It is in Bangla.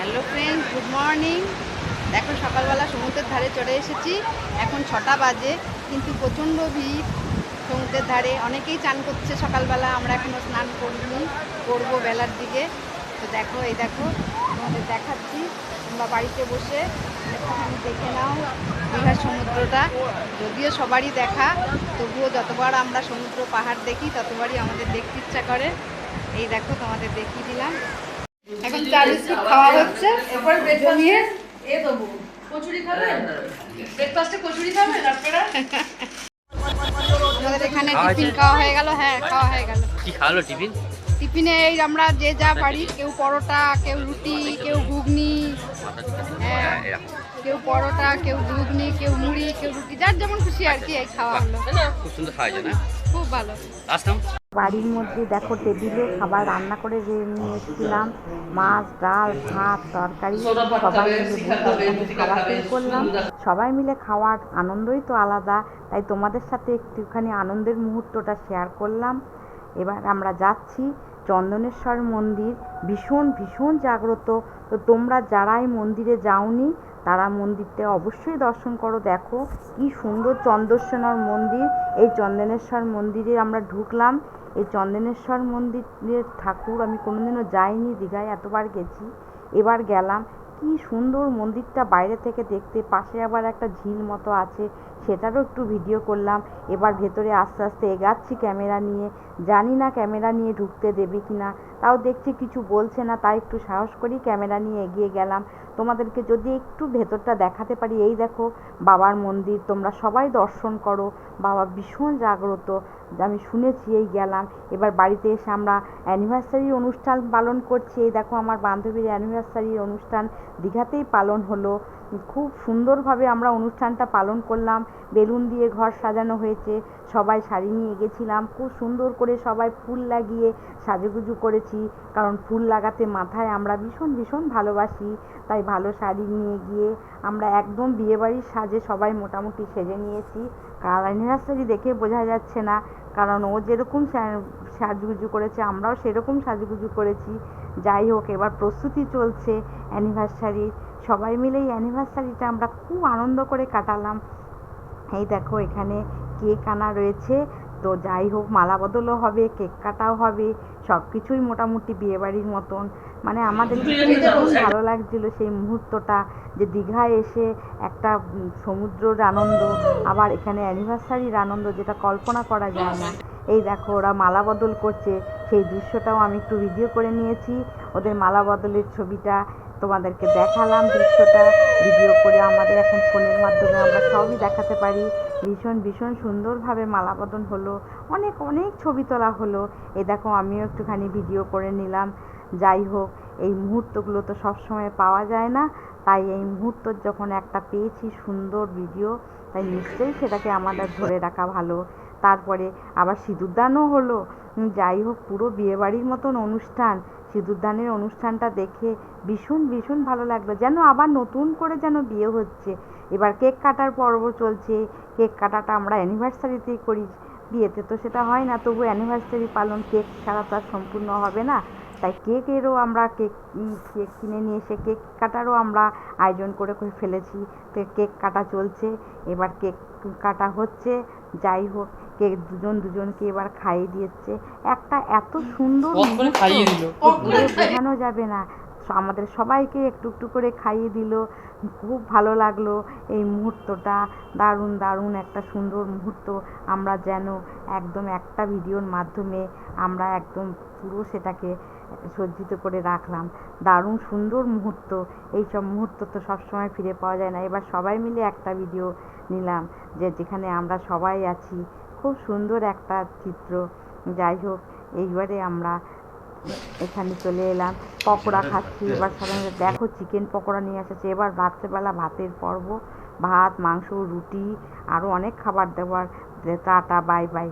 Hello friends, good morning. দেখো সকালবেলা সমুদ্রের ধারে চলে এসেছি। এখন 6টা বাজে, কিন্তু প্রচণ্ড ভিড় সমুদ্রের ধারে। অনেকেই চান করছে সকালবেলা, আমরা এখনও স্নান করিনি, করবো বেলার দিকে। তো দেখো, এই দেখো তোমাদের দেখাচ্ছি। তোমরা বাড়িতে বসে একটুখানি দেখে নাও দীঘার সমুদ্রটা। যদিও সবারই দেখা, তবুও যতবার আমরা সমুদ্র পাহাড় দেখি ততবারই আমাদের দেখতে ইচ্ছা করে। এই দেখো তোমাদের দেখিয়ে দিলাম। এখন চা বিস্কুট খাওয়া হচ্ছে, এরপর ব্রেকফাস্ট নিয়ে এ দেবো। কচুরি খাবেন? ব্রেকফাস্টে কচুরি খাবেন আপনারা? আমাদের এখানে টিফিন খাওয়া হয়ে গেল। হ্যাঁ, খাওয়া হয়ে গেল। কি খাওয়ালো টিফিন? টিফিনে এই আমরা যে যা পারি, কেউ পরোটা, কেউ রুটি, কেউ ঘুগনি। হ্যাঁ, কেউ পরোটা, কেউ ঘুগনি, কেউ মুড়ি, কেউ রুটি, যার যেমন খুশি আর কি। এই খাওয়া হলো। খুব সুন্দর খাওয়া যায় না? খুব ভালো। আসতাম বাড়ির মধ্যে দেখো টেবিলে খাবার রান্না করে নিয়ে এসেছিলাম। মাছ, ডাল, ভাত, তরকারি সবাই মিলে খাওয়া শুরু করলাম। সবাই মিলে খাওয়ার আনন্দই তো আলাদা, তাই তোমাদের সাথে একটুখানি আনন্দের মুহূর্তটা শেয়ার করলাম। এবার আমরা যাচ্ছি চন্দনেশ্বর মন্দির, ভীষণ ভীষণ জাগ্রত। তো তোমরা যারাই মন্দিরে যাওনি তারা মন্দিরটা অবশ্যই দর্শন করো। দেখো কি সুন্দর চন্দনেশ্বর মন্দির। এই চন্দনেশ্বর মন্দিরে আমরা ঢুকলাম। এই চন্দনেশ্বর মন্দিরের ঠাকুর আমি কোনোদিনও যাইনি, দীঘায় এতবার গেছি, এবার গেলাম। কি সুন্দর মন্দিরটা বাইরে থেকে দেখতে। পাশে আবার একটা ঝিল মতো আছে, সেটারও একটু ভিডিও করলাম। এবার ভেতরে আস্তে আস্তে এগাচ্ছি ক্যামেরা নিয়ে। জানি না ক্যামেরা নিয়ে ঢুকতে দেবে কি না, তাও দেখছি কিছু বলছে না, তাই একটু সাহস করি ক্যামেরা নিয়ে এগিয়ে গেলাম। তোমাদেরকে যদি একটু ভেতরটা দেখাতে পারি। এই দেখো বাবার মন্দির, তোমরা সবাই দর্শন করো। বাবা ভীষণ জাগ্রত, আমি শুনেছি। এই গেলাম। এবার বাড়িতে এসে আমরা অ্যানিভার্সারি অনুষ্ঠান পালন করছি। এই দেখো আমার বান্ধবীর অ্যানিভার্সারির অনুষ্ঠান দীঘাতেই পালন হলো। খুব সুন্দরভাবে আমরা অনুষ্ঠানটা পালন করলাম। বেলুন দিয়ে ঘর সাজানো হয়েছে, সবাই শাড়ি নিয়ে গেছিলাম। খুব সুন্দর করে সবাই ফুল লাগিয়ে সাজুগুজু করেছি, কারণ ফুল লাগাতে মাথায় আমরা ভীষণ ভীষণ ভালোবাসি। তাই ভালো শাড়ি নিয়ে গিয়ে আমরা একদম বিয়েবাড়ির সাজে সবাই মোটামুটি সেজে নিয়েছি। কার অ্যানিভার্সারি দেখে বোঝা যাচ্ছে না, কারণ ও যেরকম সাজুগুজু করেছে আমরাও সেরকম সাজুগুজু করেছি। যাই হোক, এবার প্রস্তুতি চলছে অ্যানিভার্সারির। সবাই মিলে এই অ্যানিভার্সারিটা আমরা খুব আনন্দ করে কাটালাম। এই দেখো এখানে কেক আনা রয়েছে। তো যাই হোক, মালা বদলও হবে, কেক কাটাও হবে, সব কিছুই মোটামুটি বিয়েবাড়ির মতন। মানে আমাদের খুব ভালো লাগছিল সেই মুহূর্তটা, যে দীঘায় এসে একটা সমুদ্রের আনন্দ, আবার এখানে অ্যানিভার্সারির আনন্দ, যেটা কল্পনা করা যায় না। এই দেখো ওরা মালা বদল করছে, সেই দৃশ্যটাও আমি একটু ভিডিও করে নিয়েছি। ওদের মালা বদলের ছবিটা তোমাদেরকে দেখালাম, দৃশ্যটা ভিডিও করে। আমাদের এখন ফোনের মাধ্যমে আমরা সবই দেখাতে পারি। ভীষণ ভীষণ সুন্দরভাবে মালা বদল হলো, অনেক অনেক ছবি তোলা হলো। এই দেখো আমিও একটুখানি ভিডিও করে নিলাম। যাই হোক, এই মুহূর্তগুলো তো সবসময় পাওয়া যায় না, তাই এই মুহূর্ত যখন একটা পেয়েছি সুন্দর ভিডিও, তাই নিশ্চয়ই সেটাকে আমাদের ধরে রাখা ভালো। তারপরে আবার সিঁদুরদানও হলো। যাই হোক, পুরো বিয়েবাড়ির মতন অনুষ্ঠান। সিঁদুরদানের অনুষ্ঠানটা দেখে ভীষণ ভীষণ ভালো লাগলো, যেন আবার নতুন করে যেন বিয়ে হচ্ছে। এবার কেক কাটার পর্ব চলছে। কেক কাটাটা আমরা অ্যানিভার্সারিতেই করি, বিয়েতে তো সেটা হয় না, তবু অ্যানিভার্সারি পালন কেক ছাড়া তো আর সম্পূর্ণ হবে না। তাই কেকেরও আমরা কেক কিনে নিয়ে এসে কেক কাটারও আমরা আয়োজন করে ফেলেছি। তো কেক কাটা চলছে, এবার কেক কাটা হচ্ছে। যাই হোক, কেক দুজন দুজনকে এবার খাইয়ে দিচ্ছে। একটা এত সুন্দর বোঝানো যাবে না। আমাদের সবাইকে একটু একটু করে খাইয়ে দিল। খুব ভালো লাগলো এই মুহূর্তটা। দারুণ দারুণ একটা সুন্দর মুহূর্ত। আমরা যেন একদম একটা ভিডিওর মাধ্যমে আমরা একদম পুরো সেটাকে সজ্জিত করে রাখলাম। দারুণ সুন্দর মুহূর্ত। এই সব মুহূর্ত তো সবসময় ফিরে পাওয়া যায় না। এবার সবাই মিলে একটা ভিডিও নিলাম, যেখানে আমরা সবাই আছি। খুব সুন্দর একটা চিত্র। যাই হোক, এইবারে আমরা এখানে চলে এলাম, পকোড়া খাচ্ছি। এবার সবাই মিলে দেখো চিকেন পকোড়া নিয়ে এসেছে। এবার রাত্রেবেলা ভাতের পর্ব, ভাত, মাংস, রুটি, আরও অনেক খাবার দাবার। Tata, bye bye.